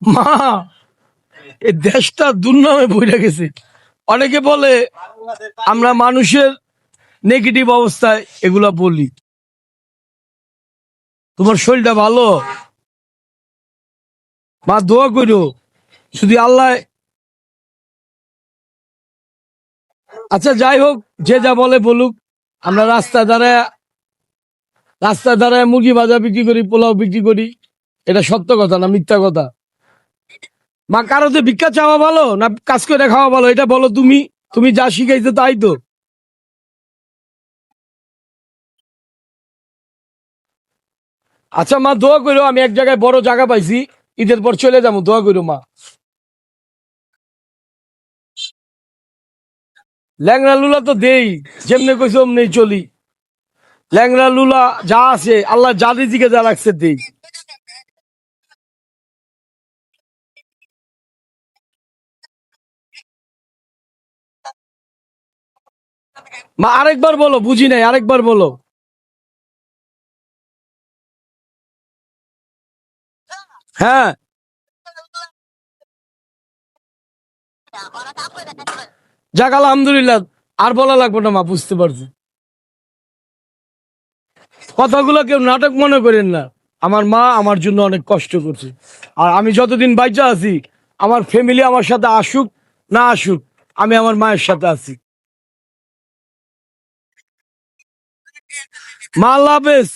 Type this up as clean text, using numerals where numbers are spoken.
মা, এই দেশটা দুর্নামে বইরা গেছে। অনেকে বলে আমরা মানুষের নেগেটিভ অবস্থায় এগুলা বলি। তোমার শরীরটা ভালো, মা দোয়া করো শুধু আল্লাহ। আচ্ছা যাই হোক, যে যা বলে বলুক। আমরা রাস্তায় দাঁড়ায় মুরগি ভাজা বিক্রি করি, পোলাও বিক্রি করি। এটা সত্য কথা না মিথ্যা কথা? মা, কারোতে ভিক্ষা চাওয়া ভালো না কাজ করে খাওয়া ভালো, এটা বলো তুমি। তুমি যা শিখাইছো তাই তো। আচ্ছা মা, দোয়া করো, আমি এক জায়গায় বড় জায়গা পাইছি, ঈদের পর চলে যাবো, দোয়া করো মা। ল্যাংড়া লুলা তো দেই, যেমনে কইছো অমনি চলি। ল্যাংড়া লুলা যা আছে আল্লাহ যা দিকে যা রাখছে দেই। মা আরেকবার বলো, বুঝি নাই, আরেকবার বলো। হ্যাঁ, যাক আলহামদুলিল্লাহ। আর বলা লাগবে না মা, বুঝতে পারছি। কথাগুলো কেউ নাটক মনে করেন না। আমার মা আমার জন্য অনেক কষ্ট করছে। আর আমি যতদিন বাইচা আছি, আমার ফ্যামিলি আমার সাথে আসুক না আসুক, আমি আমার মায়ের সাথে আছি। মা, আল্লাহ হাফেজ।